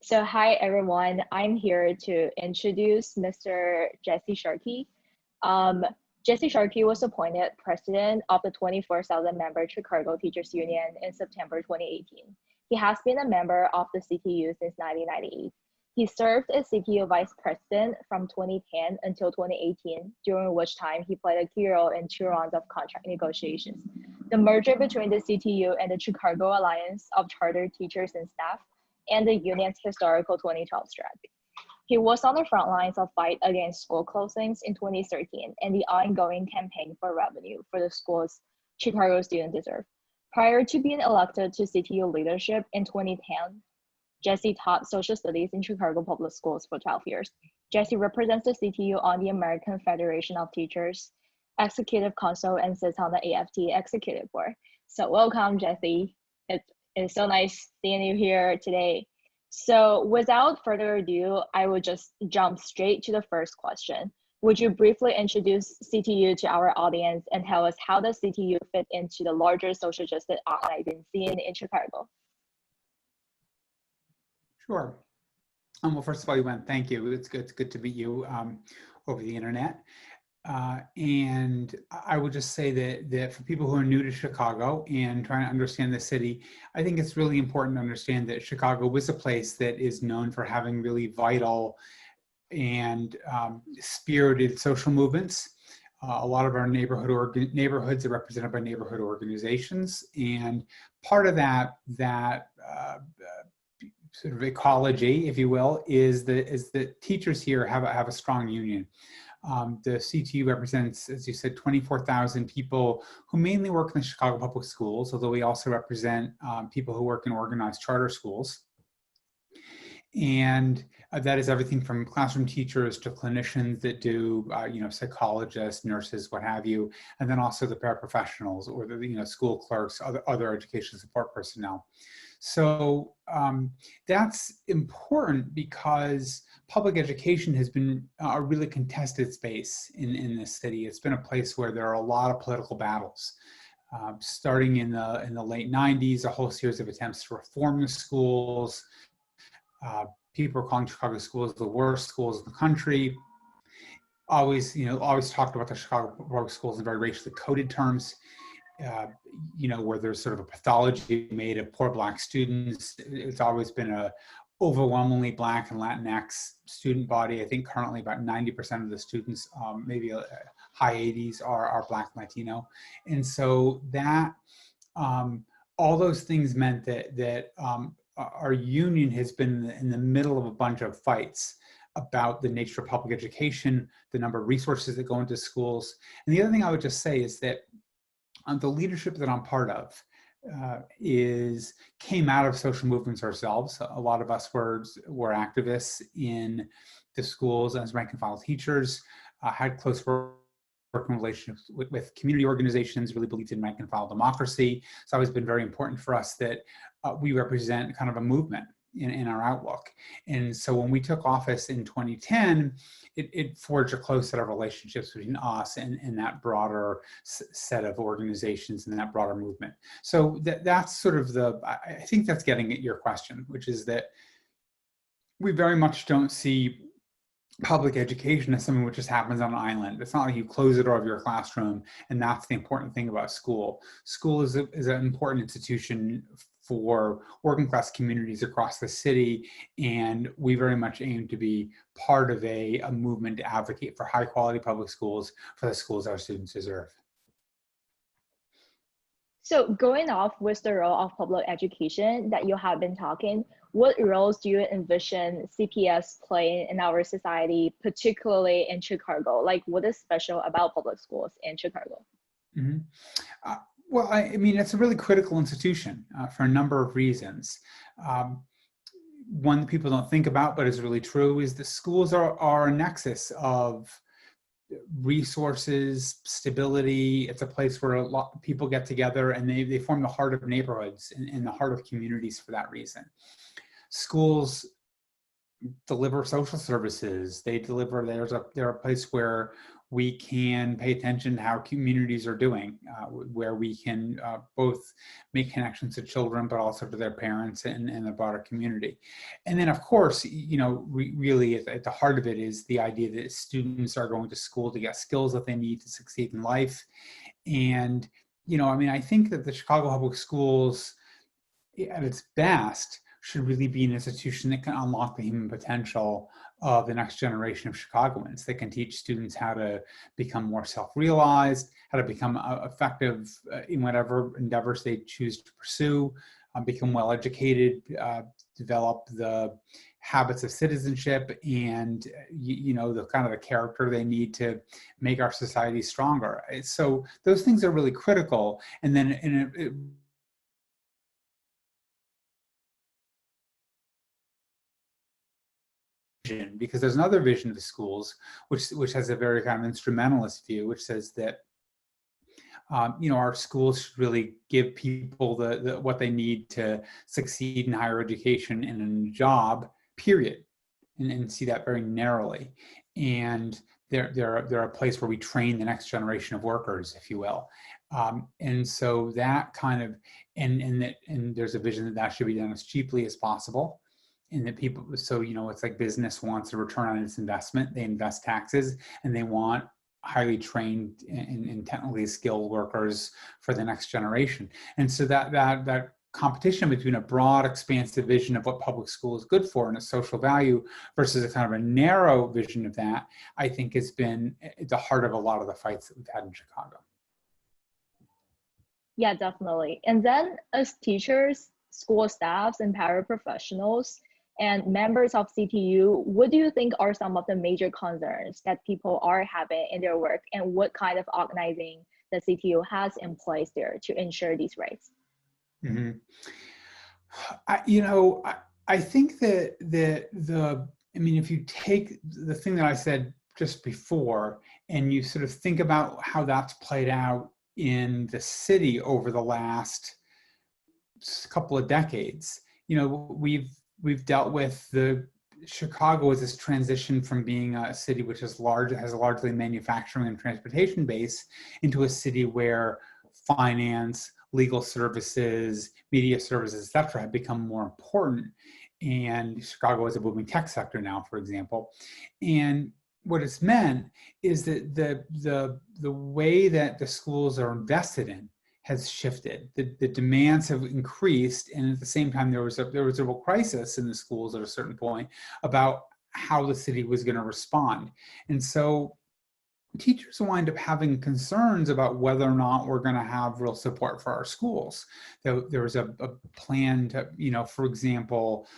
So hi everyone, I'm here to introduce Mr. Jesse Sharkey. Um, Jesse Sharkey was appointed president of the 24,000 member Chicago Teachers Union in September 2018. He has been a member of the CTU since 1998. He served as CTU vice president from 2010 until 2018, during which time he played a key role in 2 rounds of contract negotiations. The merger between the CTU and the Chicago Alliance of Charter Teachers and Staff and the union's historical 2012 strike. He was on the front lines of fight against school closings in 2013 and the ongoing campaign for revenue for the schools Chicago students deserve. Prior to being elected to CTU leadership in 2010, Jesse taught social studies in Chicago public schools for 12 years. Jesse represents the CTU on the American Federation of Teachers Executive Council and sits on the AFT Executive Board. So welcome, Jesse. It's so nice seeing you here today. So without further ado, I will just jump straight to the first question. Would you briefly introduce CTU to our audience and tell us how does CTU fit into the larger social justice organizing scene in Chicago? Sure. Well, first of all, Yuan, thank you. It's good to meet you over the internet. And I would just say that for people who are new to Chicago and trying to understand the city, I think it's really important to understand that Chicago was a place that is known for having really vital and spirited social movements. A lot of our neighborhoods are represented by neighborhood organizations, and part of that sort of ecology, if you will, is that teachers here have a strong union. The CTU represents, as you said, 24,000 people who mainly work in the Chicago public schools, although we also represent people who work in organized charter schools. And that is everything from classroom teachers to clinicians that do, psychologists, nurses, what have you, and then also the paraprofessionals or the, school clerks, other education support personnel. So that's important because public education has been a really contested space in this city. It's been a place where there are a lot of political battles. Starting in the late 90s, a whole series of attempts to reform the schools. People are calling Chicago schools the worst schools in the country. Always talked about the Chicago public schools in very racially coded terms. Where there's sort of a pathology made of poor Black students. It's always been a overwhelmingly Black and Latinx student body. I think currently about 90% of the students, maybe high 80s, are Black and Latino. And so that, all those things meant that our union has been in the middle of a bunch of fights about the nature of public education, the number of resources that go into schools. And the other thing I would just say is that the leadership that I'm part of came out of social movements ourselves. A lot of us were activists in the schools as rank and file teachers, had close working relationships with community organizations, really believed in rank and file democracy. It's always been very important for us that we represent kind of a movement in our outlook. And so when we took office in 2010, it forged a close set of relationships between us and that broader set of organizations and that broader movement. So that's sort of I think that's getting at your question, which is that we very much don't see public education as something which just happens on an island. It's not like you close the door of your classroom and that's the important thing about school. School is an important institution for working class communities across the city, and we very much aim to be part of a movement to advocate for high quality public schools, for the schools our students deserve. So going off with the role of public education that you have been talking, what roles do you envision CPS playing in our society, particularly in Chicago? Like, what is special about public schools in Chicago? Mm-hmm. Well, I mean, it's a really critical institution for a number of reasons. One that people don't think about, but is really true, is that schools are a nexus of resources, stability. It's a place where a lot of people get together and they form the heart of neighborhoods and the heart of communities for that reason. Schools deliver social services. They're a place where we can pay attention to how communities are doing, where we can both make connections to children, but also to their parents and the broader community. And then, of course, really at the heart of it is the idea that students are going to school to get skills that they need to succeed in life. And, I mean, I think that the Chicago Public Schools, at its best, should really be an institution that can unlock the human potential of the next generation of Chicagoans. That can teach students how to become more self-realized, how to become effective in whatever endeavors they choose to pursue, become well-educated, develop the habits of citizenship, and the kind of the character they need to make our society stronger. So those things are really critical. And then because there's another vision of the schools, which has a very kind of instrumentalist view, which says that our schools should really give people the what they need to succeed in higher education and in a job, period, and see that very narrowly. And they're a place where we train the next generation of workers, if you will. And so that kind of, and there's a vision that should be done as cheaply as possible. And that people, so, it's like business wants a return on its investment. They invest taxes and they want highly trained and technically skilled workers for the next generation. And so that competition between a broad, expansive vision of what public school is good for and a social value versus a kind of a narrow vision of that, I think has been at the heart of a lot of the fights that we've had in Chicago. Yeah, definitely. And then as teachers, school staffs, and paraprofessionals, and members of CTU, what do you think are some of the major concerns that people are having in their work, and what kind of organizing the CTU has in place there to ensure these rights? Mm-hmm. I think that if you take the thing that I said just before and you sort of think about how that's played out in the city over the last couple of decades, we've dealt with Chicago as this transition from being a city which has a largely manufacturing and transportation base into a city where finance, legal services, media services, et cetera, have become more important. And Chicago is a booming tech sector now, for example. And what it's meant is that the way that the schools are invested in has shifted. The demands have increased, and at the same time, there was a real crisis in the schools at a certain point about how the city was going to respond. And so teachers wind up having concerns about whether or not we're going to have real support for our schools. There was a plan to, for example,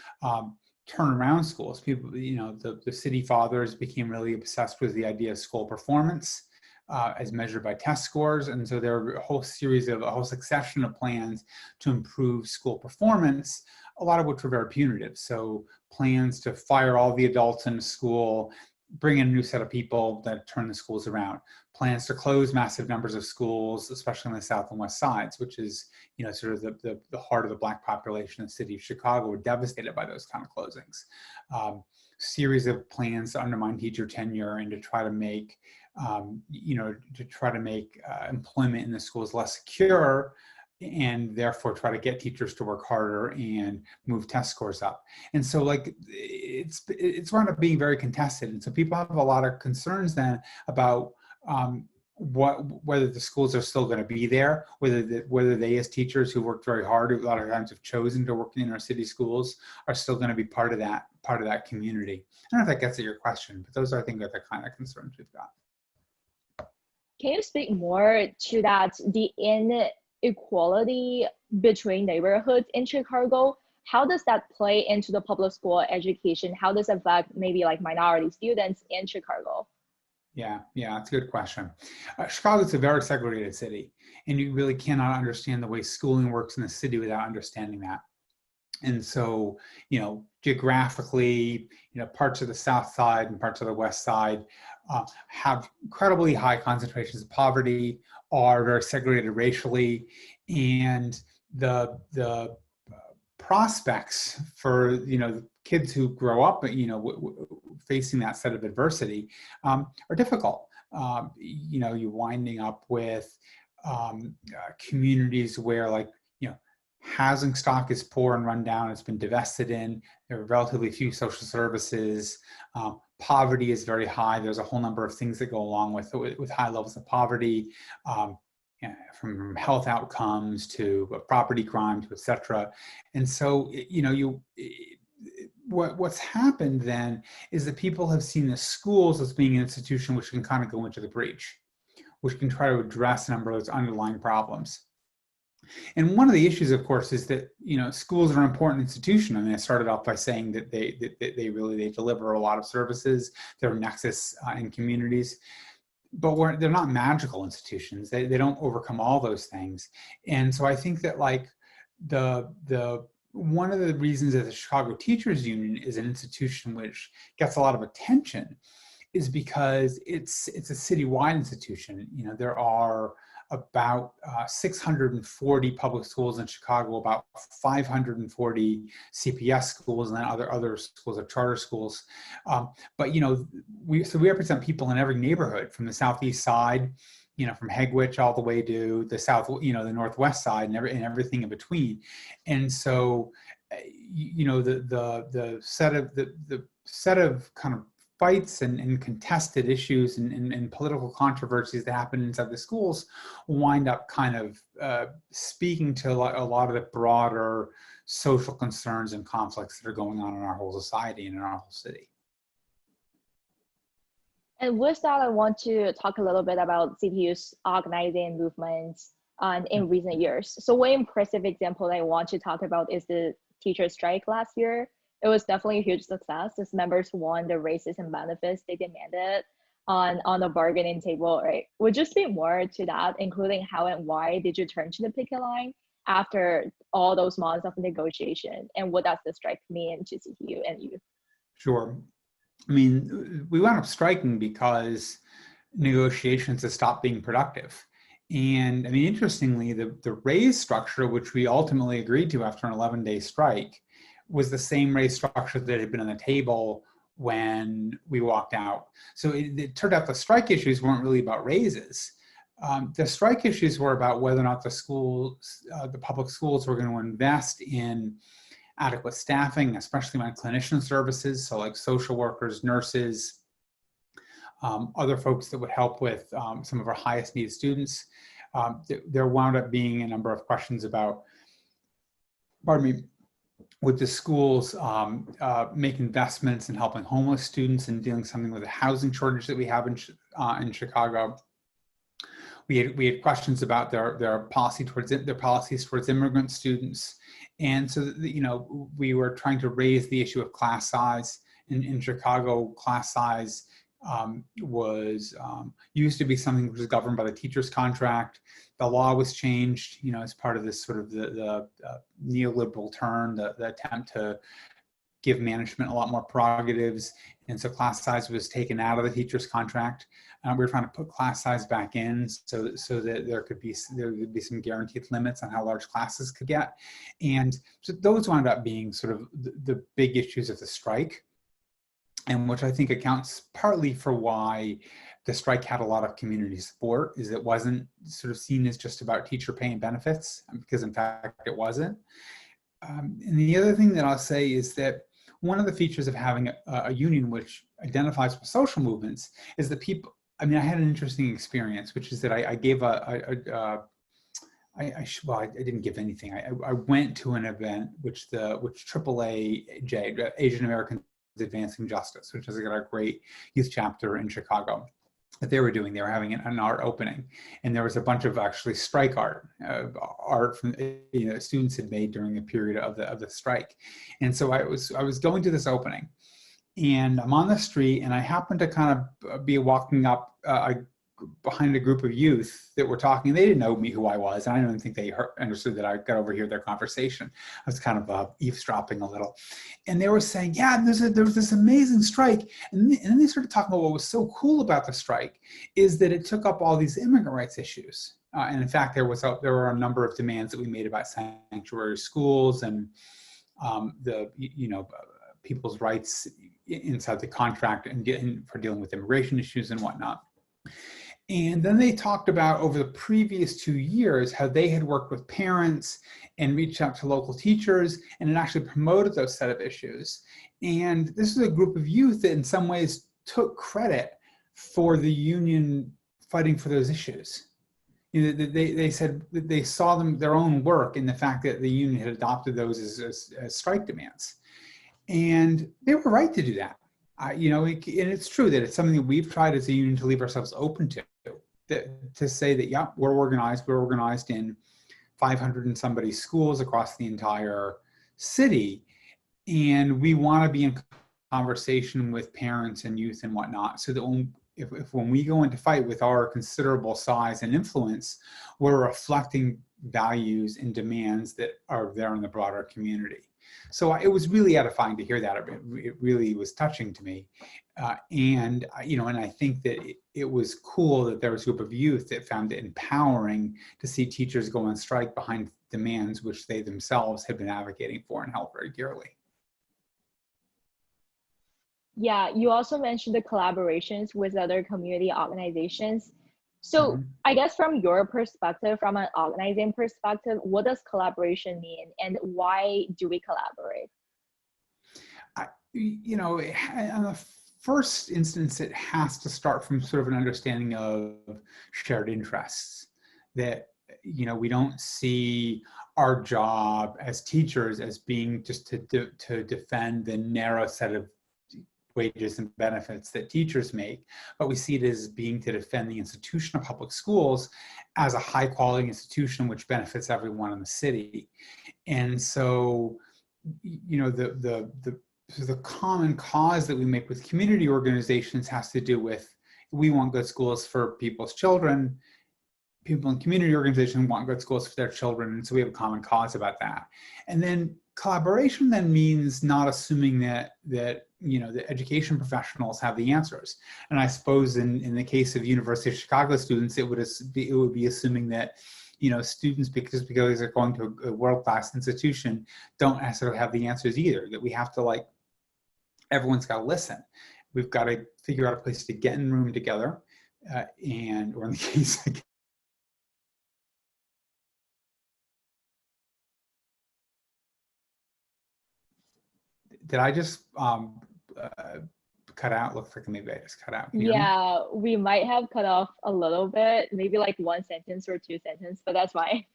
turn around schools. People, the city fathers became really obsessed with the idea of school performance as measured by test scores. And so there were a whole succession of plans to improve school performance, a lot of which were very punitive. So plans to fire all the adults in the school, bring in a new set of people that turn the schools around. Plans to close massive numbers of schools, especially on the south and west sides, which is, sort of the heart of the Black population in the city of Chicago, were devastated by those kind of closings. Series of plans to undermine teacher tenure and to try to make, employment in the schools less secure, and therefore try to get teachers to work harder and move test scores up. And so it's wound up being very contested. And so people have a lot of concerns then about whether the schools are still going to be there, whether they as teachers who worked very hard, a lot of times have chosen to work in our city schools, are still going to be part of that community. I don't know if that gets at your question, but those are, I think, are the kind of concerns we've got. Can you speak more to that, the inequality between neighborhoods in Chicago? How does that play into the public school education? How does it affect maybe like minority students in Chicago? Yeah, that's a good question. Chicago is a very segregated city, and you really cannot understand the way schooling works in the city without understanding that. And so, geographically, parts of the south side and parts of the west side have incredibly high concentrations of poverty, are very segregated racially, and the prospects for kids who grow up facing that set of adversity are difficult. you're winding up with communities where, like, housing stock is poor and run down. It's been divested in. There are relatively few social services. Poverty is very high. There's a whole number of things that go along with high levels of poverty, from health outcomes to property crime to et cetera. And so, what's happened then is that people have seen the schools as being an institution which can kind of go into the breach, which can try to address a number of those underlying problems. And one of the issues, of course, is that schools are an important institution. I mean, I started off by saying that they deliver a lot of services. They're a nexus in communities, but they're not magical institutions. They don't overcome all those things. And so I think that, like, the one of the reasons that the Chicago Teachers Union is an institution which gets a lot of attention is because it's a citywide institution. There are about 640 public schools in Chicago, about 540 CPS schools, and then other schools are charter schools. But we represent people in every neighborhood, from the southeast side, from Hegwich all the way to the south, the northwest side, and everything in between. And so, the set of kind of fights and contested issues and political controversies that happen inside the schools wind up kind of speaking to a lot of the broader social concerns and conflicts that are going on in our whole society and in our whole city. And with that, I want to talk a little bit about CTU's organizing movements in recent years. So one impressive example I want to talk about is the teacher strike last year. It was definitely a huge success as members won the raises and benefits they demanded on the bargaining table, right? Would you speak more to that, including how and why did you turn to the picket line after all those months of negotiation, and what does the strike mean to CTU and you? Sure. I mean, we wound up striking because negotiations have stopped being productive. And I mean, interestingly, the raise structure, which we ultimately agreed to after an 11-day strike, was the same raise structure that had been on the table when we walked out. So it turned out the strike issues weren't really about raises. The strike issues were about whether or not the schools, the public schools, were going to invest in adequate staffing, especially on clinician services, so like social workers, nurses, other folks that would help with some of our highest needed students. There wound up being a number of questions about, would the schools make investments in helping homeless students and dealing something with the housing shortage that we have in Chicago? We had questions about their policies towards immigrant students, and so we were trying to raise the issue of class size. In Chicago, class size was used to be something which was governed by the teacher's contract. The law was changed, as part of this sort of the neoliberal turn, the attempt to give management a lot more prerogatives. And so class size was taken out of the teacher's contract. We were trying to put class size back in so that there could be some guaranteed limits on how large classes could get. And so those wound up being sort of the big issues of the strike, and which I think accounts partly for why the strike had a lot of community support, is it wasn't sort of seen as just about teacher pay and benefits, because in fact it wasn't. And the other thing that I'll say is that one of the features of having a union which identifies with social movements is that people, I mean, I had an interesting experience, which is that I gave I didn't give anything. I went to an event which AAAJ, Asian Americans Advancing Justice, which is a great youth chapter in Chicago, that they were doing. They were having an art opening, and there was a bunch of actually strike art from students had made during the period of the strike. And so I was going to this opening, and I'm on the street, and I happened to kind of be walking up behind a group of youth that were talking. They didn't know me, who I was, and I don't think they understood that I got overhear their conversation. I was kind of eavesdropping a little, and they were saying, "Yeah, there was this amazing strike," and then they started talking about what was so cool about the strike is that it took up all these immigrant rights issues, and in fact, there were a number of demands that we made about sanctuary schools and people's rights inside the contract and for dealing with immigration issues and whatnot. And then they talked about over the previous 2 years how they had worked with parents and reached out to local teachers and had actually promoted those set of issues. And this is a group of youth that in some ways took credit for the union fighting for those issues. You know, they said that they saw their own work in the fact that the union had adopted those as strike demands. And they were right to do that. You know, and it's true that it's something that we've tried as a union to leave ourselves open to say that, yeah, we're organized. We're organized in 500 and somebody schools across the entire city. And we want to be in conversation with parents and youth and whatnot, so that when we go into fight with our considerable size and influence, we're reflecting values and demands that are there in the broader community. So it was really edifying to hear that. It really was touching to me. And I think that it was cool that there was a group of youth that found it empowering to see teachers go on strike behind demands which they themselves had been advocating for and held very dearly. Yeah, you also mentioned the collaborations with other community organizations. So I guess from your perspective, from an organizing perspective, what does collaboration mean and why do we collaborate? In the first instance, it has to start from sort of an understanding of shared interests, that, we don't see our job as teachers as being just to defend the narrow set of wages and benefits that teachers make, but we see it as being to defend the institution of public schools as a high quality institution which benefits everyone in the city. And so, the common cause that we make with community organizations has to do with, we want good schools for people's children. People in community organizations want good schools for their children, and so we have a common cause about that. And then collaboration then means not assuming that the education professionals have the answers. And I suppose in the case of University of Chicago students, it would be assuming that students, because they're going to a world-class institution, don't necessarily have the answers either. That we have to everyone's got to listen. We've got to figure out a place to get in the room together, or in the case of did I just cut out? Looks like maybe I just cut out. Yeah, we might have cut off a little bit, maybe like one sentence or two sentences, but that's fine.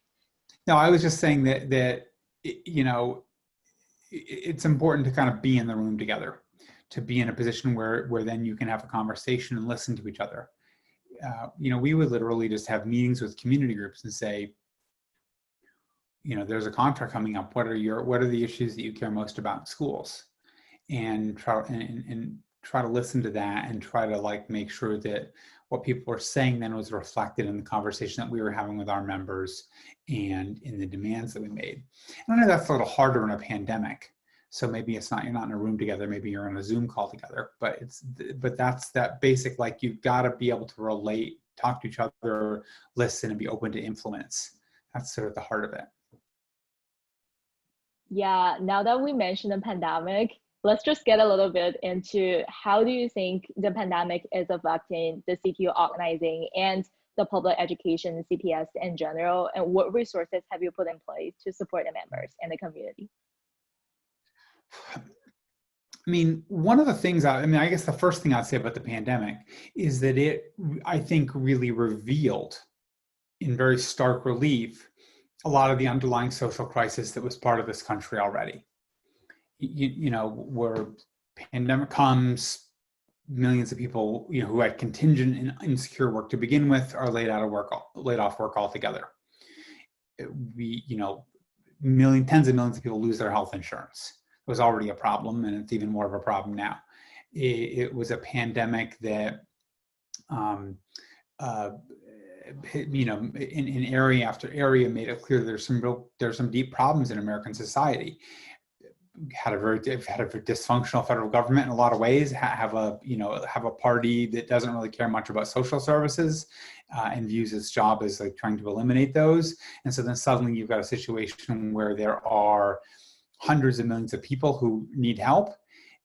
No, I was just saying that it's important to kind of be in the room together, to be in a position where then you can have a conversation and listen to each other. We would literally just have meetings with community groups and say, there's a contract coming up. What are the issues that you care most about in schools? And try to listen to that and try to make sure that what people were saying then was reflected in the conversation that we were having with our members and in the demands that we made. And I know that's a little harder in a pandemic. So maybe you're not in a room together, maybe you're on a Zoom call together, but that's that basic, you've got to be able to relate, talk to each other, listen, and be open to influence. That's sort of the heart of it. Yeah, now that we mentioned the pandemic, let's just get a little bit into how do you think the pandemic is affecting the CTU organizing and the public education CPS in general, and what resources have you put in place to support the members and the community? I mean, one of the things, I guess the first thing I'd say about the pandemic is that it, I think, really revealed in very stark relief a lot of the underlying social crisis that was part of this country already. Where pandemic comes, millions of people, who had contingent and insecure work to begin with are laid off work altogether. Tens of millions of people lose their health insurance. It was already a problem, and it's even more of a problem now. It was a pandemic that, in area after area, made it clear there's some deep problems in American society. Had a very dysfunctional federal government in a lot of ways. Have a party that doesn't really care much about social services and views its job as trying to eliminate those. And so then suddenly you've got a situation where there are hundreds of millions of people who need help,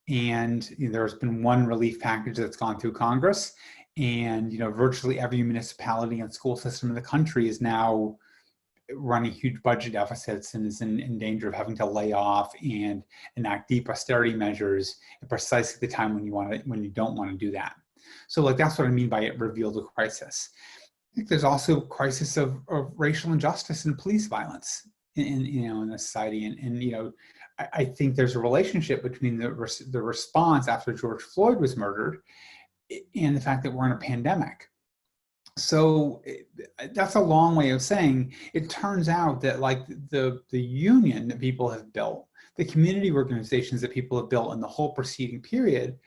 and there's been one relief package that's gone through Congress, And, virtually every municipality and school system in the country is now running huge budget deficits and is in danger of having to lay off and enact deep austerity measures at precisely the time when you don't want to do that. So like that's what I mean by it revealed a crisis. I think there's also a crisis of racial injustice and police violence in the society, and I think there's a relationship between the response after George Floyd was murdered and the fact that we're in a pandemic. So that's a long way of saying it turns out that like the union that people have built, the community organizations that people have built in the whole preceding period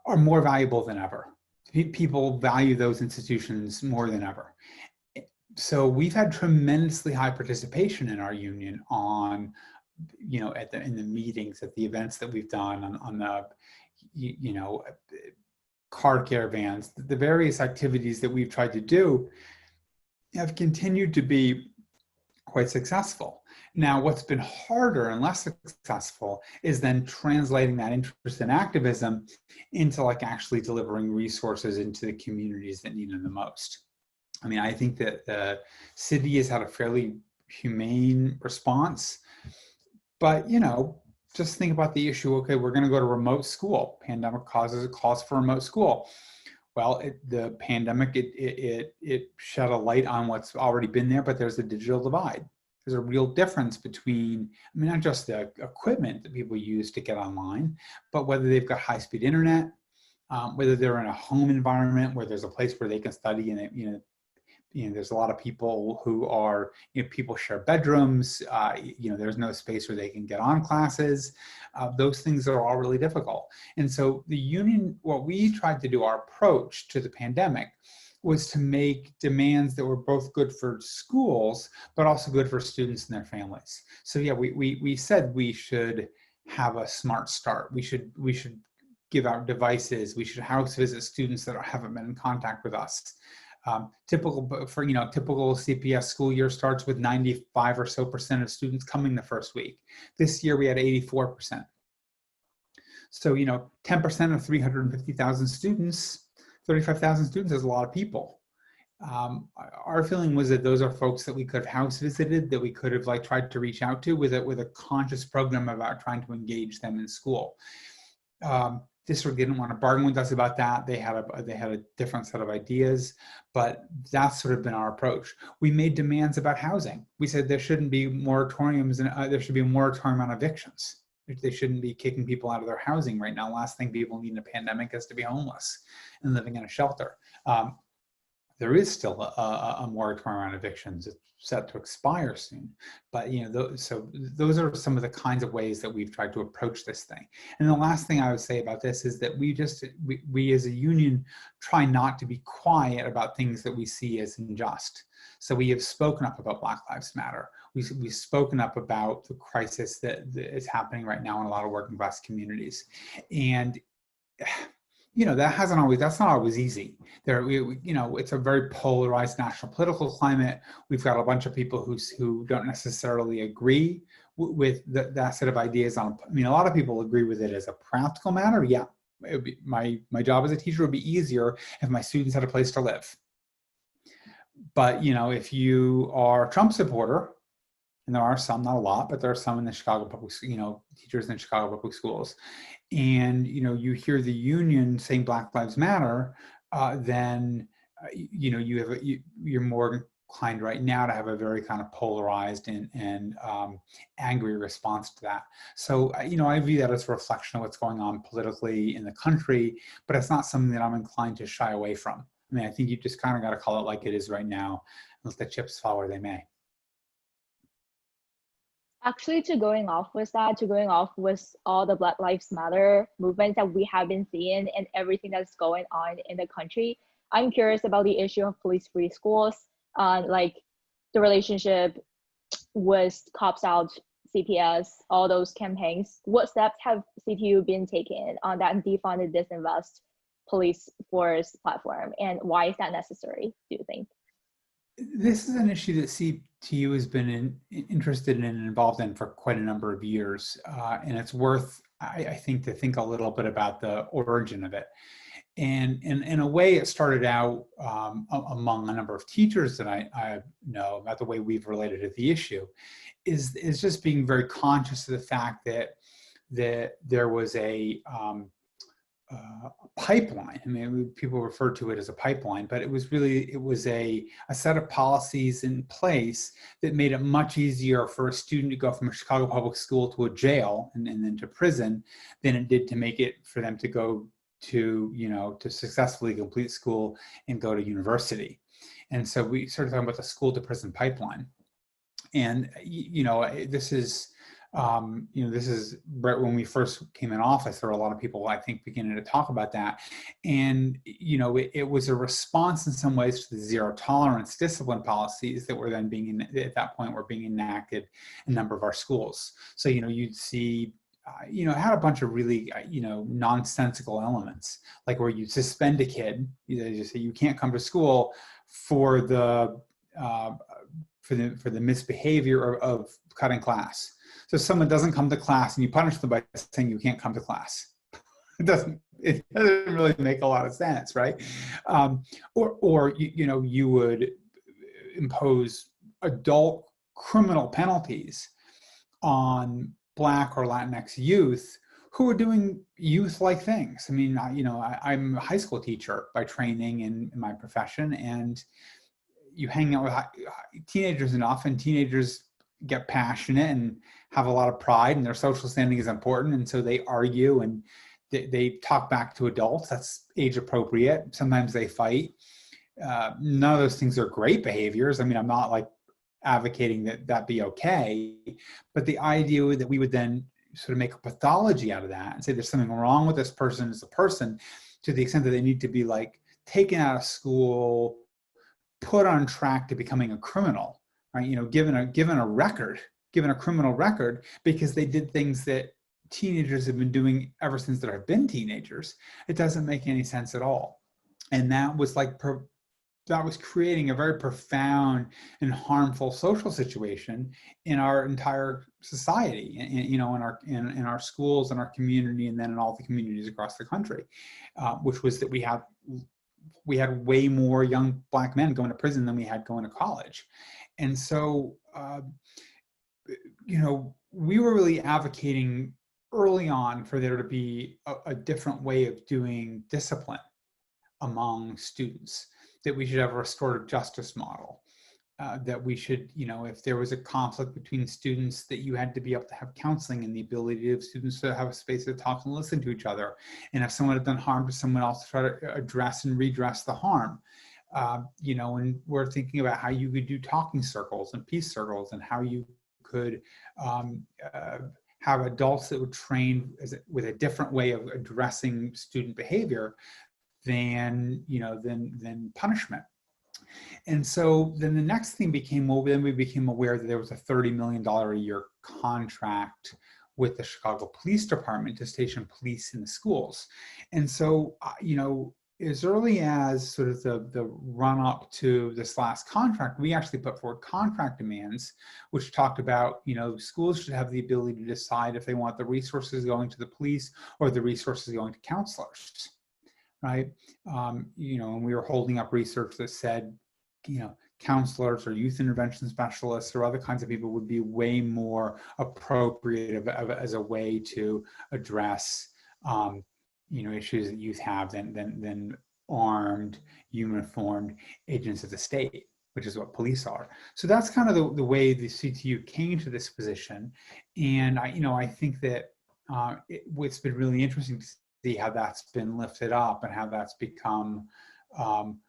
are more valuable than ever. People value those institutions more than ever. So we've had tremendously high participation in our union on, in the meetings, at the events that we've done, on the, car caravans, the various activities that we've tried to do have continued to be quite successful. Now, what's been harder and less successful is then translating that interest in activism into like actually delivering resources into the communities that need them the most. I mean, I think that the city has had a fairly humane response, but just think about the issue. Okay, we're going to go to remote school. Pandemic calls for remote school. Well, the pandemic, it shed a light on what's already been there, but there's a digital divide. There's a real difference between, not just the equipment that people use to get online, but whether they've got high-speed internet, whether they're in a home environment where there's a place where they can study, and there's a lot of people who are, people share bedrooms, there's no space where they can get on classes. Those things are all really difficult. And so the union, what we tried to do, our approach to the pandemic was to make demands that were both good for schools, but also good for students and their families. So yeah, we said we should have a smart start. We should give out devices. We should house visit students that haven't been in contact with us. Typical CPS school year starts with 95% or so of students coming the first week. This year we had 84%. So 10% of 350,000 students, 35,000 students is a lot of people. Our feeling was that those are folks that we could have house visited, that we could have tried to reach out to with a conscious program about trying to engage them in school. District didn't want to bargain with us about that. They had a different set of ideas, but that's sort of been our approach. We made demands about housing. We said there shouldn't be moratoriums, and there should be a moratorium on evictions. They shouldn't be kicking people out of their housing right now. Last thing people need in a pandemic is to be homeless and living in a shelter. There is still a moratorium on evictions. It's set to expire soon. But so those are some of the kinds of ways that we've tried to approach this thing. And the last thing I would say about this is that we as a union try not to be quiet about things that we see as unjust. So we have spoken up about Black Lives Matter. We've spoken up about the crisis that is happening right now in a lot of working class communities. And that's not always easy. It's a very polarized national political climate. We've got a bunch of people who don't necessarily agree with that set of ideas. A lot of people agree with it as a practical matter. Yeah, my job as a teacher would be easier if my students had a place to live. But if you are a Trump supporter, and there are some, not a lot, but there are some in the Chicago public, teachers in Chicago public schools, and you hear the union saying Black Lives Matter, then you're more inclined right now to have a very kind of polarized and angry response to that. So I view that as a reflection of what's going on politically in the country, but it's not something that I'm inclined to shy away from. I think you just kind of got to call it like it is right now, and let the chips fall where they may. Actually, going off with all the Black Lives Matter movements that we have been seeing and everything that's going on in the country, I'm curious about the issue of police-free schools, like the relationship with Cops Out, CPS, all those campaigns. What steps have CTU been taking on that defund and disinvest police force platform, and why is that necessary, do you think? This is an issue that CTU has been interested in and involved in for quite a number of years, and it's worth, I think, to think a little bit about the origin of it. And in a way, it started out among a number of teachers that I know about the way we've related to the issue, is just being very conscious of the fact that there was a pipeline. I mean, people refer to it as a pipeline, but it was a set of policies in place that made it much easier for a student to go from a Chicago public school to a jail and then to prison than it did to make it for them to go to successfully complete school and go to university. And so we started talking about the school to prison pipeline. And, this is right when we first came in office, there were a lot of people, I think, beginning to talk about that. And, it was a response in some ways to the zero tolerance discipline policies that were then at that point were being enacted in a number of our schools. So, you'd see it had a bunch of really, nonsensical elements, like where you suspend a kid, you say you can't come to school for the misbehavior of cutting class. So someone doesn't come to class and you punish them by saying you can't come to class. It doesn't really make a lot of sense, right? Or you would impose adult criminal penalties on Black or Latinx youth who are doing youth-like things. I mean, I'm a high school teacher by training in my profession, and you hang out with teenagers enough, and teenagers get passionate and have a lot of pride, and their social standing is important, and so they argue and they talk back to adults. That's age appropriate. Sometimes they fight. None of those things are great behaviors. I mean, I'm not like advocating that be okay, but the idea that we would then sort of make a pathology out of that and say there's something wrong with this person as a person, to the extent that they need to be like taken out of school, put on track to becoming a criminal, right? Given a criminal record because they did things that teenagers have been doing ever since there have been teenagers. It doesn't make any sense at all. And that was creating a very profound and harmful social situation in our entire society, in our schools, in our community, and then in all the communities across the country, which was that we had way more young Black men going to prison than we had going to college. And so, we were really advocating early on for there to be a different way of doing discipline among students, that we should have a restorative justice model, that we should, if there was a conflict between students, that you had to be able to have counseling and the ability of students to have a space to talk and listen to each other. And if someone had done harm to someone else, to try to address and redress the harm. And we're thinking about how you could do talking circles and peace circles, and how you could have adults that would train with a different way of addressing student behavior than punishment. And so then the next thing became, we became aware that there was a $30 million a year contract with the Chicago Police Department to station police in the schools. And so, as early as sort of the run up to this last contract, we actually put forward contract demands, which talked about, schools should have the ability to decide if they want the resources going to the police or the resources going to counselors. Right. And we were holding up research that said, counselors or youth intervention specialists or other kinds of people would be way more appropriate as a way to address, issues that youth have than armed, uniformed agents of the state, which is what police are. So that's kind of the way the CTU came to this position. And I think that it's been really interesting to see how that's been lifted up and how that's become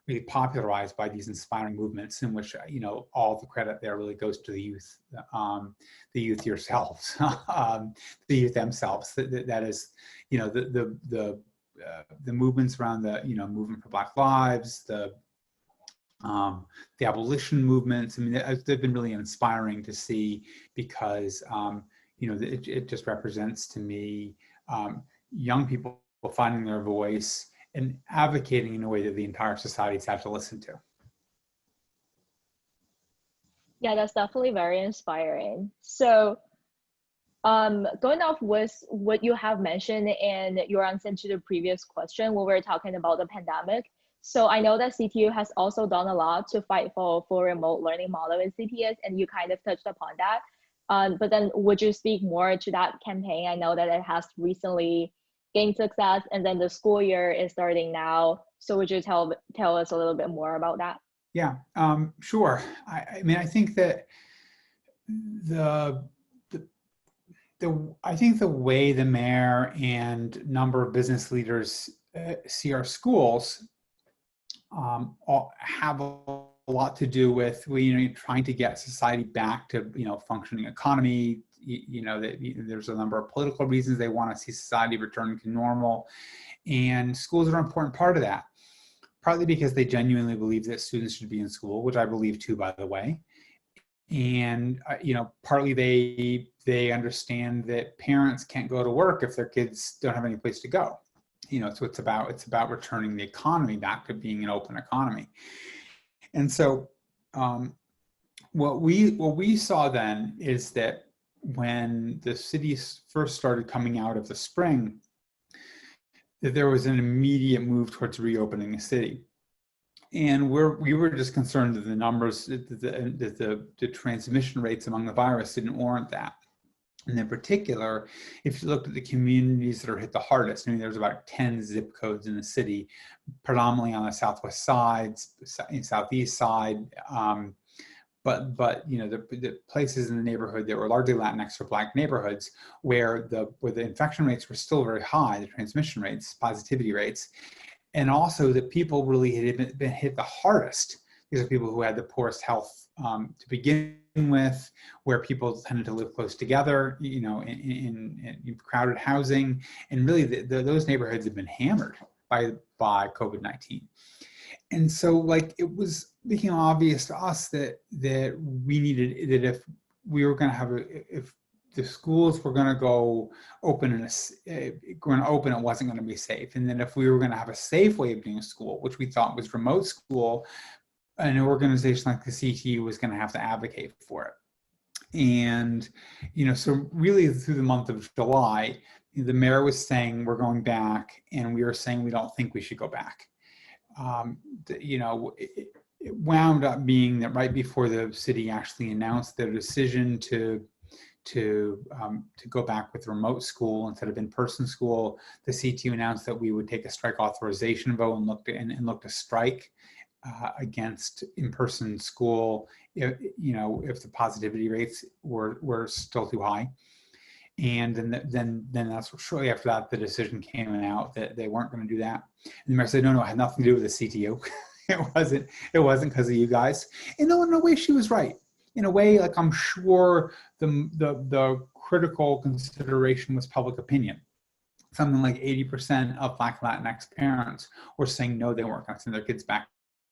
really popularized by these inspiring movements, in which all the credit there really goes to the youth yourselves, the youth themselves. That is, the movements around the movement for Black Lives, the abolition movements. I mean, they've been really inspiring to see, because it just represents to me young people finding their voice and advocating in a way that the entire society's had to listen to. Yeah, that's definitely very inspiring. So Going off with what you have mentioned in your answer to the previous question, when we were talking about the pandemic. So I know that CTU has also done a lot to fight for full remote learning model in CTS, and you kind of touched upon that. But then would you speak more to that campaign? I know that it has recently gained success, and then the school year is starting now. So would you tell us a little bit more about that? Yeah, sure. I mean, I think that the I think the way the mayor and number of business leaders see our schools have a lot to do with trying to get society back to functioning economy. That there's a number of political reasons they want to see society return to normal, and schools are an important part of that. Partly because they genuinely believe that students should be in school, which I believe too, by the way. And partly they understand that parents can't go to work if their kids don't have any place to go. So it's about returning the economy back to being an open economy. And so what we saw then is that when the cities first started coming out of the spring, that there was an immediate move towards reopening the city. And we were just concerned that the numbers, that the transmission rates among the virus didn't warrant that. And in particular, if you looked at the communities that are hit the hardest, I mean, there's about 10 zip codes in the city, predominantly on the southwest side, southeast side, but the places in the neighborhood that were largely Latinx or Black neighborhoods, where the infection rates were still very high, the transmission rates, positivity rates, and also that people really had been hit the hardest. These are people who had the poorest health to begin with, where people tended to live close together, in crowded housing, and really those neighborhoods have been hammered by COVID-19. And so, it was became obvious to us that we needed, that if we were going to have if the schools were going to go open it wasn't going to be safe. And then if we were going to have a safe way of doing school, which we thought was remote school, an organization like the CTU was going to have to advocate for it. And, so really through the month of July, the mayor was saying we're going back, and we were saying we don't think we should go back. It wound up being that right before the city actually announced their decision to go back with remote school instead of in-person school, the CTU announced that we would take a strike authorization vote and look to strike against in-person school if the positivity rates were still too high. And then that's shortly after that the decision came out that they weren't going to do that. And the mayor said, no, it had nothing to do with the CTU. It wasn't because of you guys. And in a way, she was right. In a way, I'm sure the critical consideration was public opinion. Something like 80% of Black Latinx parents were saying no, they weren't going to send their kids back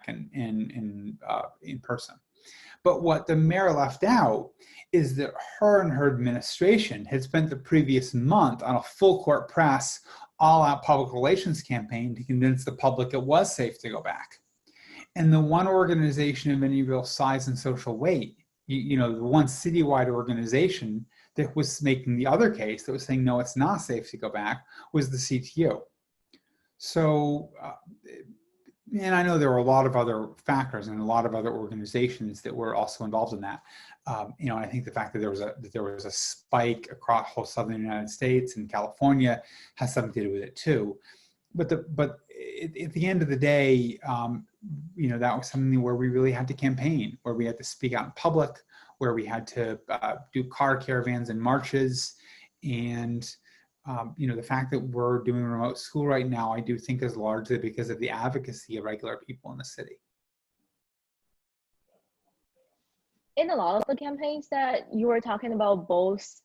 in person. But what the mayor left out is that her and her administration had spent the previous month on a full court press, all-out public relations campaign to convince the public it was safe to go back. And the one organization of any real size and social weight, the one citywide organization that was making the other case, that was saying, no, it's not safe to go back, was the CTU. So, and I know there were a lot of other factors and a lot of other organizations that were also involved in that. I think the fact that there was a spike across whole southern United States and California has something to do with it too. But at the end of the day, that was something where we really had to campaign, where we had to speak out in public, where we had to do car caravans and marches. And, the fact that we're doing remote school right now, I do think is largely because of the advocacy of regular people in the city. In a lot of the campaigns that you were talking about, both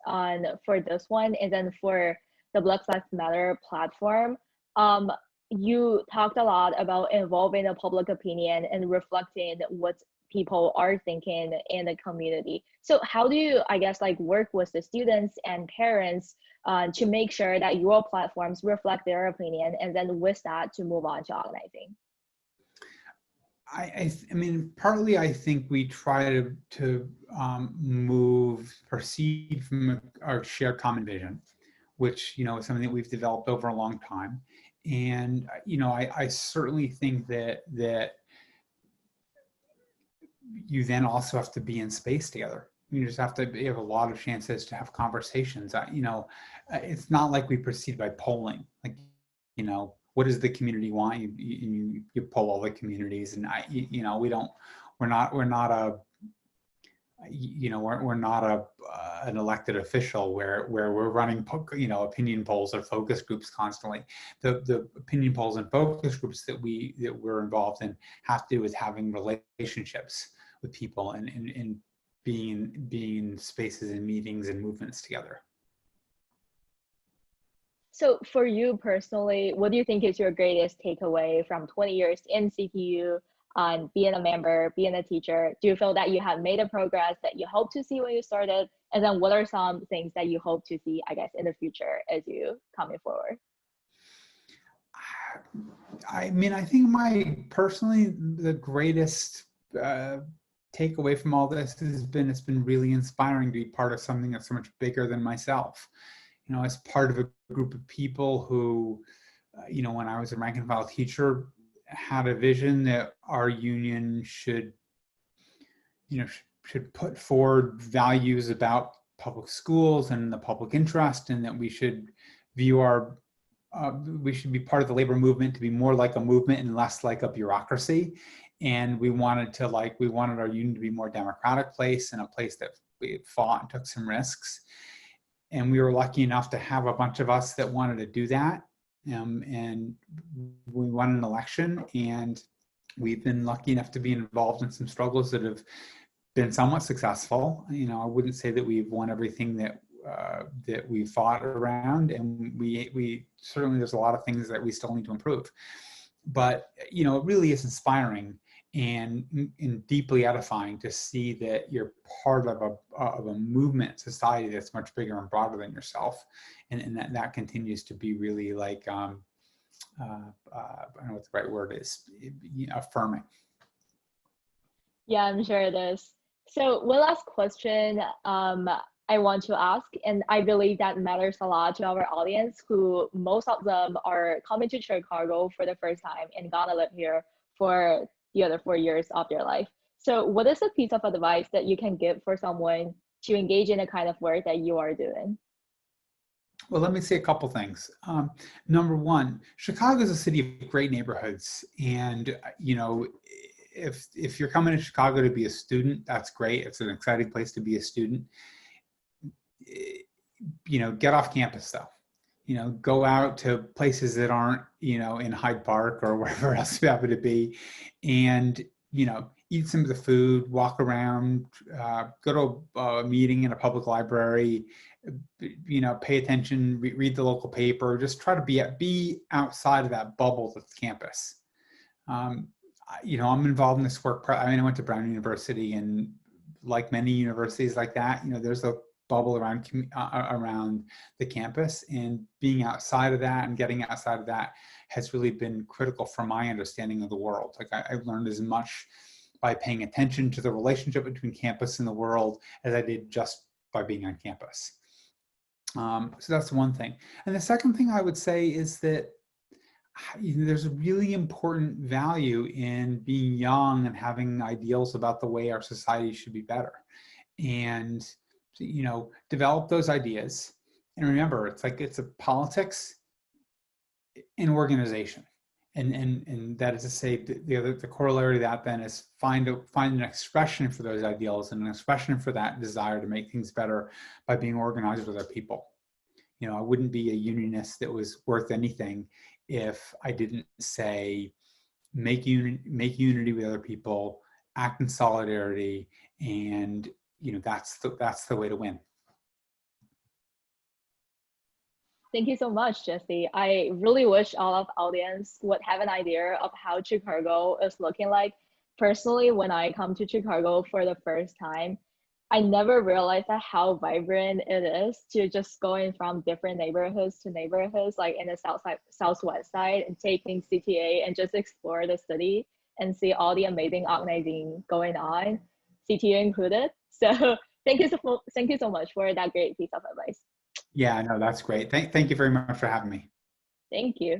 for this one and then for the Black Lives Matter platform, you talked a lot about involving the public opinion and reflecting what people are thinking in the community. So how do you, work with the students and parents to make sure that your platforms reflect their opinion, and then with that to move on to organizing? I mean, partly I think we try to proceed from our shared common vision, which, is something that we've developed over a long time. And, I certainly think that you then also have to be in space together. You just have to have a lot of chances to have conversations. It's not like we proceed by polling. Like, what does the community want? You poll all the communities, and we don't. We're not a we're not an elected official where we're running opinion polls or focus groups constantly. The opinion polls and focus groups that we're involved in have to do with having relationships with people and being in spaces and meetings and movements together. So for you personally, what do you think is your greatest takeaway from 20 years in CTU on being a member, being a teacher? Do you feel that you have made a progress that you hope to see when you started? And then what are some things that you hope to see, I guess, in the future as you coming forward? I mean, I think personally, the greatest takeaway from all this it's been really inspiring to be part of something that's so much bigger than myself. As part of a group of people who, when I was a rank and file teacher, had a vision that our union should put forward values about public schools and the public interest, and that we should view we should be part of the labor movement to be more like a movement and less like a bureaucracy. And we wanted our union to be a more democratic place, and a place that we fought and took some risks. And we were lucky enough to have a bunch of us that wanted to do that. And we won an election, and we've been lucky enough to be involved in some struggles that have been somewhat successful. I wouldn't say that we've won everything that we fought around, and we certainly, there's a lot of things that we still need to improve. But it really is inspiring and deeply edifying to see that you're part of a movement society that's much bigger and broader than yourself, and that continues to be really like I don't know what the right word is, affirming. Yeah, I'm sure it is. So one last question I want to ask, and I believe that matters a lot to our audience, who most of them are coming to Chicago for the first time and gonna live here for the other 4 years of their life. So what is a piece of advice that you can give for someone to engage in the kind of work that you are doing? Well, let me say a couple things. Number one, Chicago is a city of great neighborhoods, and if you're coming to Chicago to be a student, that's great. It's an exciting place to be a student. Get off campus though. Go out to places that aren't, in Hyde Park or wherever else you happen to be, and, eat some of the food, walk around, go to a meeting in a public library, pay attention, read the local paper, just try to be outside of that bubble that's campus. I'm involved in this work. I went to Brown University, and like many universities like that, there's a bubble around the campus, and being outside of that and getting outside of that has really been critical for my understanding of the world. Like I've learned as much by paying attention to the relationship between campus and the world as I did just by being on campus. So that's one thing. And the second thing I would say is that there's a really important value in being young and having ideals about the way our society should be better. And develop those ideas. And remember, it's a politics and organization. And that is to say, the corollary to that then is find an expression for those ideals and an expression for that desire to make things better by being organized with other people. I wouldn't be a unionist that was worth anything if I didn't say make unity with other people, act in solidarity, and that's the way to win. Thank you so much, Jesse. I really wish all of audience would have an idea of how Chicago is looking like. Personally, when I come to Chicago for the first time, I never realized that how vibrant it is to just going from different neighborhoods to neighborhoods, like in the southwest side, and taking CTA and just explore the city. and see all the amazing organizing going on, CTU included. So thank you so much for that great piece of advice. Yeah, no, that's great. Thank you very much for having me. Thank you.